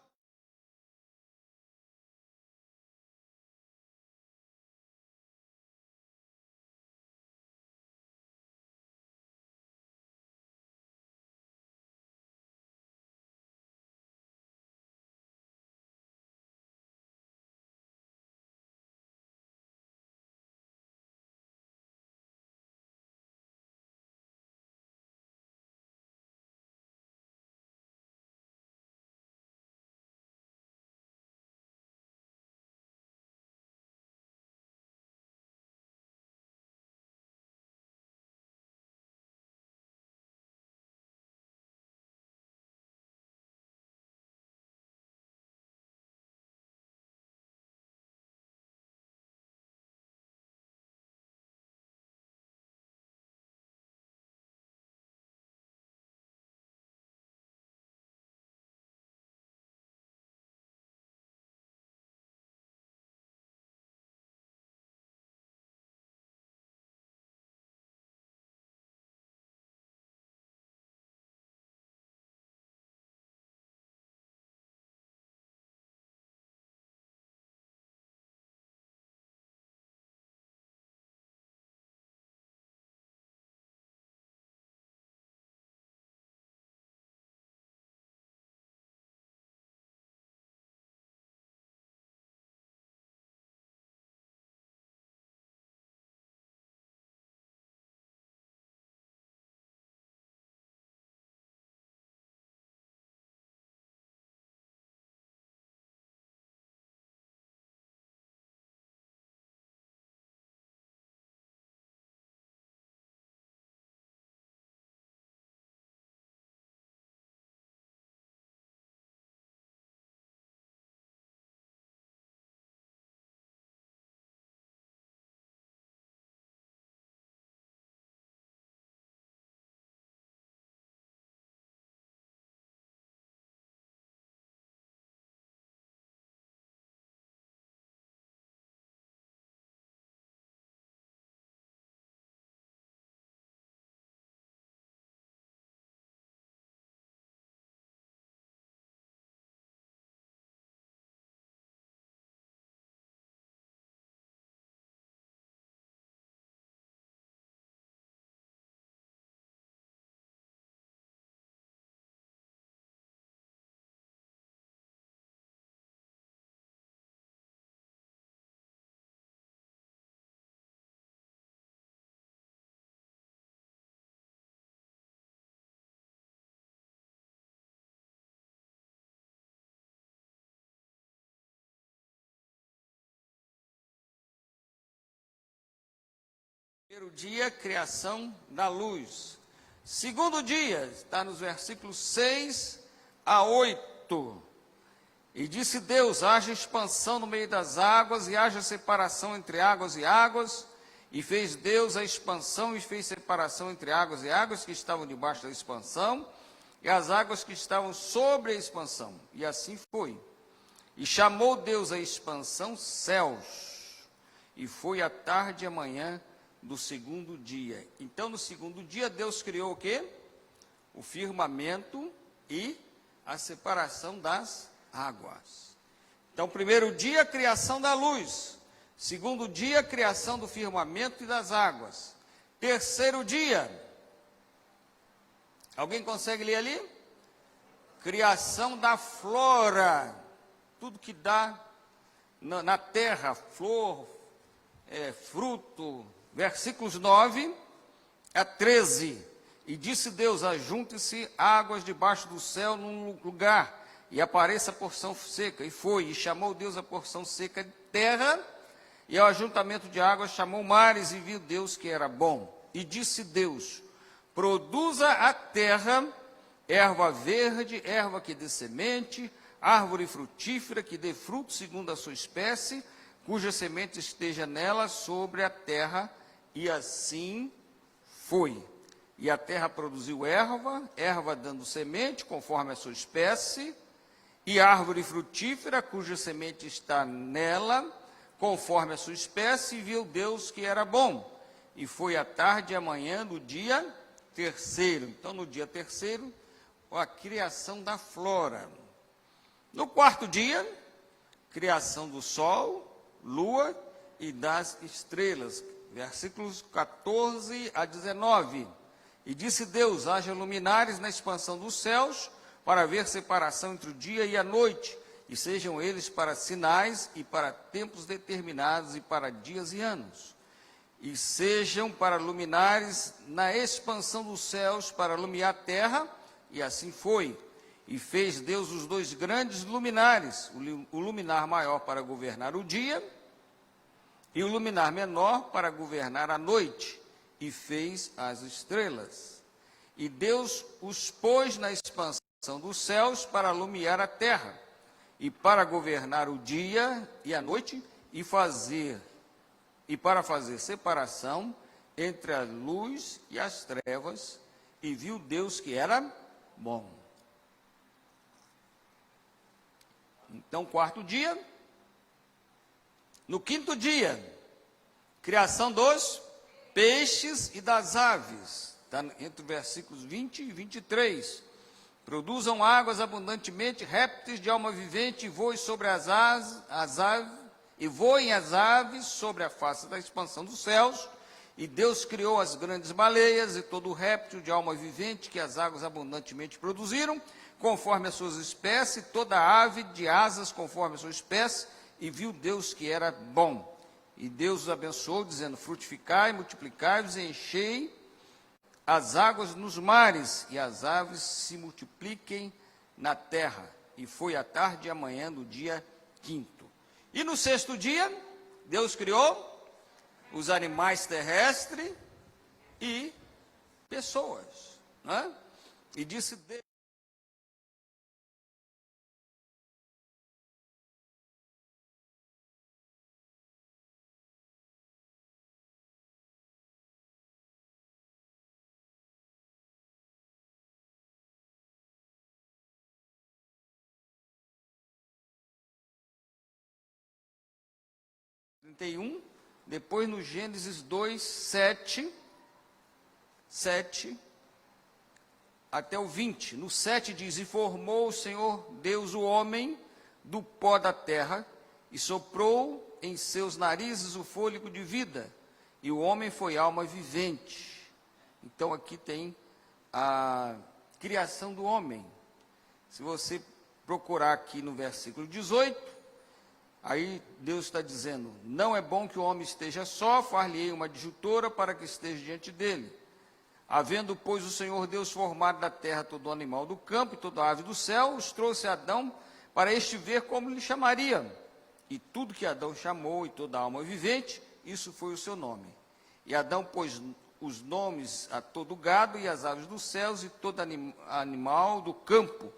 primeiro dia, criação da luz. Segundo dia, está nos versículos 6 a 8. E disse Deus, haja expansão no meio das águas, e haja separação entre águas e águas. E fez Deus a expansão, e fez separação entre águas e águas que estavam debaixo da expansão, e as águas que estavam sobre a expansão. E assim foi. E chamou Deus a expansão céus. E foi a tarde e a manhã do segundo dia. Então, no segundo dia, Deus criou o quê? O firmamento e a separação das águas. Então, primeiro dia, criação da luz. Segundo dia, criação do firmamento e das águas. Terceiro dia, alguém consegue ler ali? Criação da flora. Tudo que dá na terra, flor, fruto. Versículos 9 a 13. E disse Deus, ajunte-se águas debaixo do céu num lugar, e apareça a porção seca. E foi, e chamou Deus a porção seca de terra, e ao ajuntamento de águas chamou mares, e viu Deus que era bom. E disse Deus, produza a terra erva verde, erva que dê semente, árvore frutífera que dê fruto segundo a sua espécie, cuja semente esteja nela sobre a terra, e assim foi. E a terra produziu erva dando semente, conforme a sua espécie, e árvore frutífera, cuja semente está nela, conforme a sua espécie, e viu Deus que era bom. E foi a tarde e a manhã do dia terceiro. Então, no dia terceiro, a criação da flora. No quarto dia, criação do sol, lua e das estrelas. Versículos 14 a 19. E disse Deus: haja luminares na expansão dos céus, para haver separação entre o dia e a noite, e sejam eles para sinais e para tempos determinados e para dias e anos. E sejam para luminares na expansão dos céus, para iluminar a terra, e assim foi. E fez Deus os dois grandes luminares, o luminar maior para governar o dia, e o luminar menor para governar a noite, e fez as estrelas. E Deus os pôs na expansão dos céus para iluminar a terra, e para governar o dia e a noite, e para fazer separação entre a luz e as trevas, e viu Deus que era bom. Então, quarto dia. No quinto dia, criação dos peixes e das aves. Está entre versículos 20 e 23. Produzam águas abundantemente, répteis de alma vivente, e voem sobre as aves sobre a face da expansão dos céus. E Deus criou as grandes baleias e todo réptil de alma vivente que as águas abundantemente produziram, conforme as suas espécies, toda ave de asas conforme a sua espécie, e viu Deus que era bom. E Deus os abençoou, dizendo: frutificai, multiplicai-vos e enchei as águas nos mares, e as aves se multipliquem na terra. E foi a tarde e a manhã do dia quinto. E no sexto dia, Deus criou os animais terrestres e pessoas, né? E disse Deus: depois no Gênesis 2, 7 até o 20. No 7 diz: e formou o Senhor Deus o homem do pó da terra, e soprou em seus narizes o fôlego de vida, e o homem foi alma vivente. Então aqui tem a criação do homem. Se você procurar aqui no versículo 18, aí Deus está dizendo: não é bom que o homem esteja só, far-lhe-ei uma adjutora para que esteja diante dele. Havendo, pois, o Senhor Deus formado da terra todo animal do campo e toda ave do céu, os trouxe a Adão para este ver como lhe chamaria. E tudo que Adão chamou, e toda alma vivente, isso foi o seu nome. E Adão pôs os nomes a todo gado e as aves dos céus e todo animal do campo,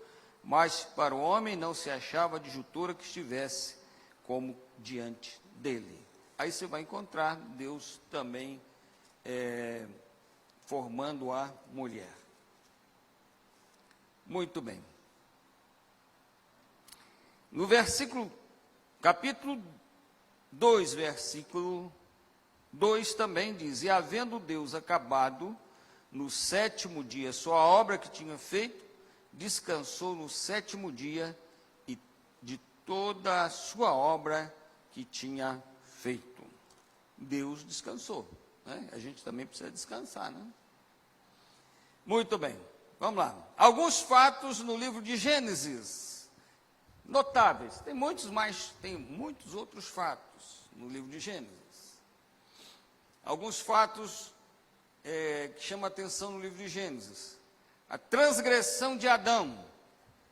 mas para o homem não se achava adjutora que estivesse como diante dele. Aí você vai encontrar Deus também formando a mulher. Muito bem. No capítulo 2, versículo 2 também diz: e havendo Deus acabado no sétimo dia sua obra que tinha feito, descansou no sétimo dia e de toda a sua obra que tinha feito. Deus descansou, né? A gente também precisa descansar, né? Muito bem, vamos lá. Alguns fatos no livro de Gênesis, notáveis. Tem muitos outros fatos no livro de Gênesis. Alguns fatos que chamam a atenção no livro de Gênesis. A transgressão de Adão.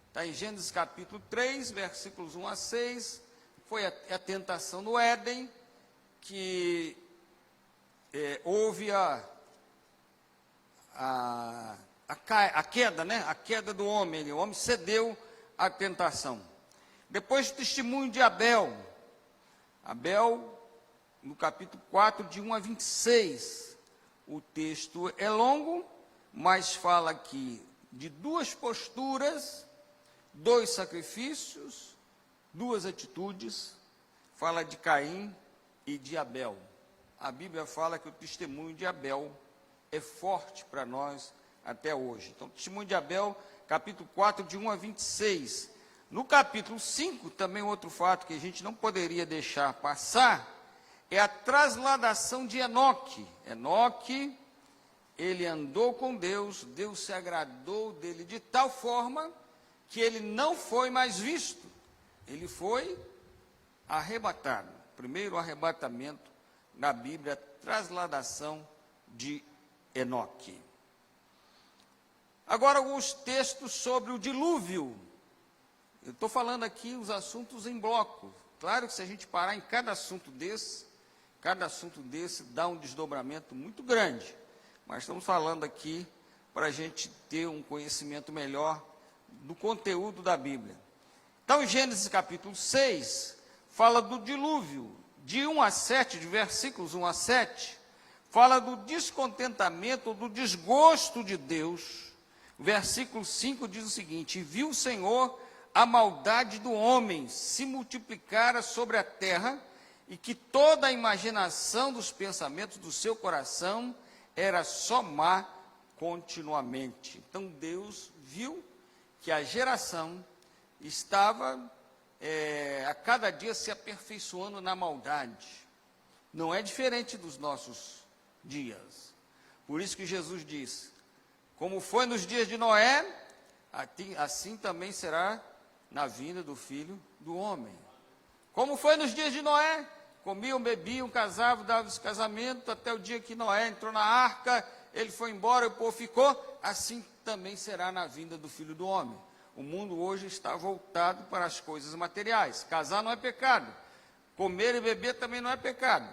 Está em Gênesis capítulo 3, versículos 1 a 6, foi a tentação no Éden, que houve a queda, né? A queda do homem, o homem cedeu à tentação. Depois o testemunho de Abel. Abel, no capítulo 4, de 1 a 26. O texto é longo, mas fala aqui de duas posturas, dois sacrifícios, duas atitudes. Fala de Caim e de Abel. A Bíblia fala que o testemunho de Abel é forte para nós até hoje. Então, o testemunho de Abel, capítulo 4, de 1 a 26. No capítulo 5, também outro fato que a gente não poderia deixar passar, é a trasladação de Enoque. Enoque, ele andou com Deus, Deus se agradou dele de tal forma que ele não foi mais visto. Ele foi arrebatado. Primeiro arrebatamento na Bíblia, trasladação de Enoque. Agora, alguns textos sobre o dilúvio. Eu estou falando aqui os assuntos em bloco. Claro que se a gente parar em cada assunto desse dá um desdobramento muito grande. Mas estamos falando aqui para a gente ter um conhecimento melhor do conteúdo da Bíblia. Então, Gênesis capítulo 6, fala do dilúvio, de 1 a 7, de versículos 1 a 7, fala do descontentamento, do desgosto de Deus. O versículo 5 diz o seguinte: viu o Senhor a maldade do homem se multiplicara sobre a terra, e que toda a imaginação dos pensamentos do seu coração era só má continuamente. Então Deus viu que a geração estava a cada dia se aperfeiçoando na maldade. Não é diferente dos nossos dias. Por isso que Jesus disse: como foi nos dias de Noé, assim também será na vinda do Filho do Homem. Como foi nos dias de Noé? Comiam, bebiam, casavam, davam-se casamento, até o dia que Noé entrou na arca, ele foi embora, o povo ficou. Assim também será na vinda do Filho do Homem. O mundo hoje está voltado para as coisas materiais. Casar não é pecado. Comer e beber também não é pecado.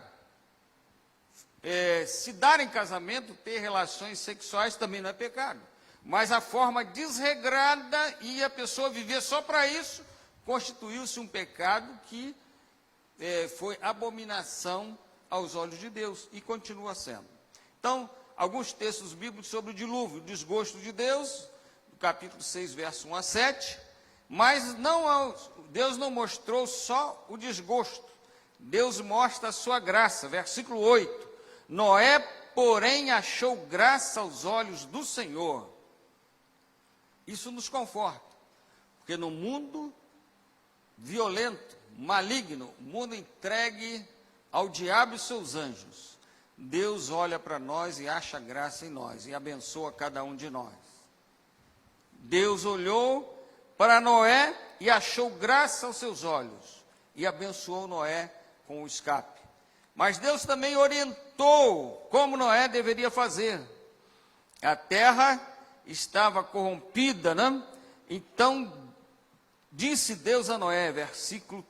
Se dar em casamento, ter relações sexuais também não é pecado. Mas a forma desregrada e a pessoa viver só para isso, constituiu-se um pecado que foi abominação aos olhos de Deus e continua sendo. Então, alguns textos bíblicos sobre o dilúvio, o desgosto de Deus, do capítulo 6, verso 1 a 7, mas Deus não mostrou só o desgosto, Deus mostra a sua graça. Versículo 8, Noé, porém, achou graça aos olhos do Senhor. Isso nos conforta, porque no mundo violento, maligno, mundo entregue ao diabo e seus anjos, Deus olha para nós e acha graça em nós e abençoa cada um de nós. Deus olhou para Noé e achou graça aos seus olhos e abençoou Noé com o escape. Mas Deus também orientou como Noé deveria fazer. A terra estava corrompida, né? Então disse Deus a Noé, versículo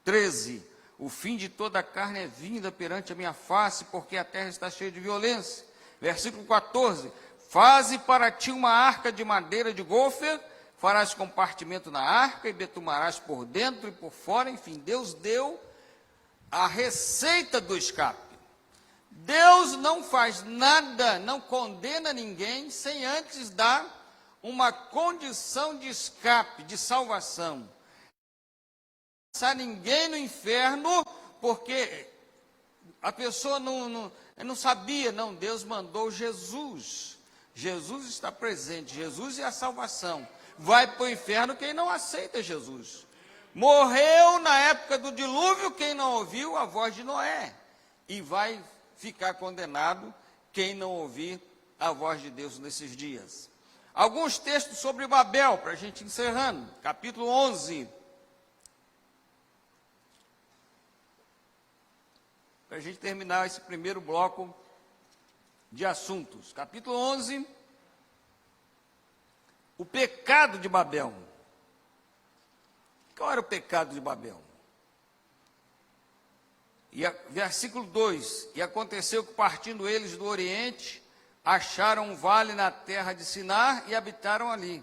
13, o fim de toda a carne é vinda perante a minha face, porque a terra está cheia de violência. Versículo 14, faze para ti uma arca de madeira de gofer, farás compartimento na arca e betumarás por dentro e por fora. Enfim, Deus deu a receita do escape. Deus não faz nada, não condena ninguém, sem antes dar uma condição de escape, de salvação. Não passar ninguém no inferno, porque a pessoa não sabia, não, Deus mandou Jesus. Jesus está presente, Jesus é a salvação. Vai para o inferno quem não aceita Jesus. Morreu na época do dilúvio quem não ouviu a voz de Noé. E vai ficar condenado quem não ouvir a voz de Deus nesses dias. Alguns textos sobre Babel, para a gente encerrando. Capítulo 11. Para a gente terminar esse primeiro bloco de assuntos. Capítulo 11. O pecado de Babel. Qual era o pecado de Babel? Versículo 2, e aconteceu que partindo eles do Oriente, acharam um vale na terra de Sinar e habitaram ali.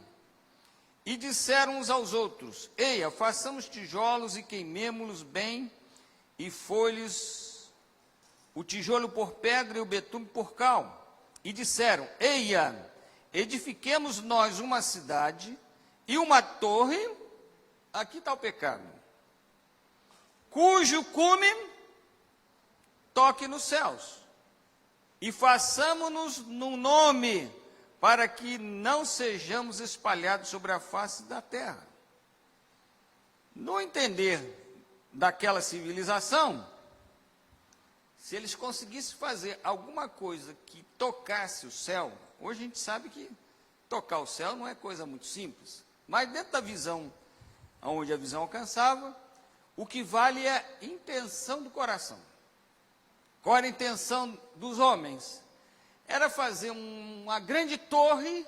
E disseram uns aos outros: eia, façamos tijolos e queimemo-los bem, e foi-lhes o tijolo por pedra e o betume por cal. E disseram: eia, edifiquemos nós uma cidade e uma torre, aqui está o pecado, cujo cume toque nos céus, e façamos-nos num nome, para que não sejamos espalhados sobre a face da terra. No entender daquela civilização, se eles conseguissem fazer alguma coisa que tocasse o céu, hoje a gente sabe que tocar o céu não é coisa muito simples, mas dentro da visão, onde a visão alcançava, o que vale é a intenção do coração. Qual era a intenção dos homens? Era fazer uma grande torre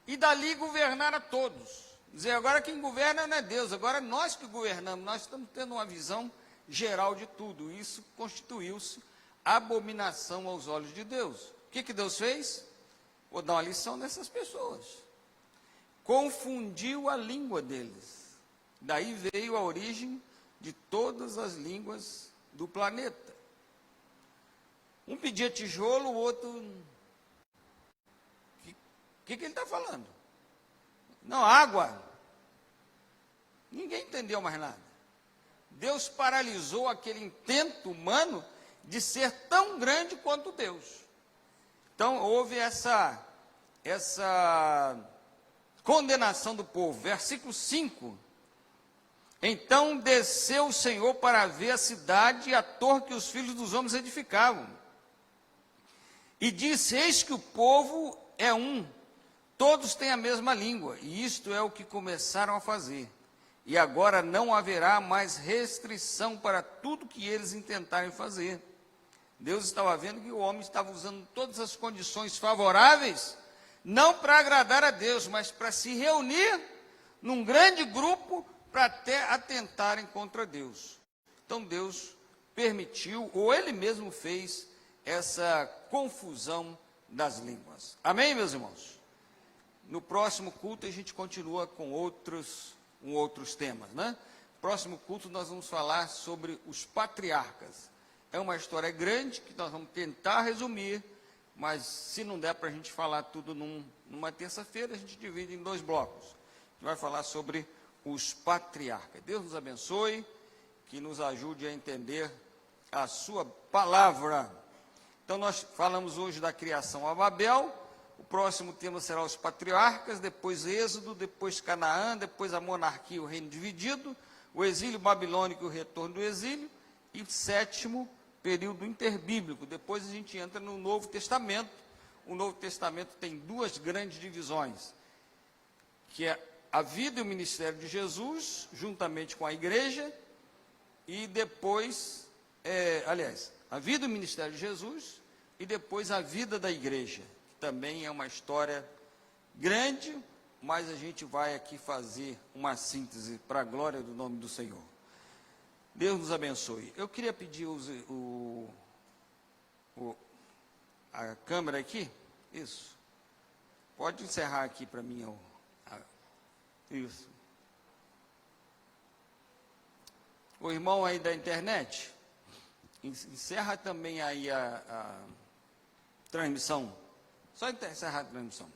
e dali governar a todos. Dizer, agora quem governa não é Deus, agora nós que governamos, nós estamos tendo uma visão geral de tudo. Isso constituiu-se abominação aos olhos de Deus. O que Deus fez? Vou dar uma lição nessas pessoas. Confundiu a língua deles. Daí veio a origem de todas as línguas do planeta. Um pedia tijolo, o outro... O que ele está falando? Não, água. Ninguém entendeu mais nada. Deus paralisou aquele intento humano de ser tão grande quanto Deus. Então, houve essa condenação do povo. Versículo 5. Então desceu o Senhor para ver a cidade e a torre que os filhos dos homens edificavam. E disse, eis que o povo é um, todos têm a mesma língua, e isto é o que começaram a fazer. E agora não haverá mais restrição para tudo que eles intentarem fazer. Deus estava vendo que o homem estava usando todas as condições favoráveis, não para agradar a Deus, mas para se reunir num grande grupo para até atentarem contra Deus. Então Deus permitiu, ou Ele mesmo fez, essa confusão das línguas. Amém, meus irmãos? No próximo culto a gente continua com outros temas, né? Próximo culto nós vamos falar sobre os patriarcas. É uma história grande que nós vamos tentar resumir, mas se não der para a gente falar tudo numa terça-feira, a gente divide em 2 blocos. A gente vai falar sobre os patriarcas. Deus nos abençoe, que nos ajude a entender a sua palavra. Então nós falamos hoje da criação a Babel. O próximo tema será os patriarcas, depois Êxodo, depois Canaã, depois a monarquia e o reino dividido, o exílio babilônico e o retorno do exílio, e o 7º período interbíblico. Depois a gente entra no Novo Testamento. O Novo Testamento tem 2 grandes divisões, que é a vida e o ministério de Jesus, juntamente com a igreja, e depois, a vida e o ministério de Jesus, e depois a vida da igreja, que também é uma história grande, mas a gente vai aqui fazer uma síntese para a glória do nome do Senhor. Deus nos abençoe. Eu queria pedir a câmera aqui, isso, pode encerrar aqui para mim, isso. O irmão aí da internet, encerra também aí a transmissão. Só encerrar a transmissão.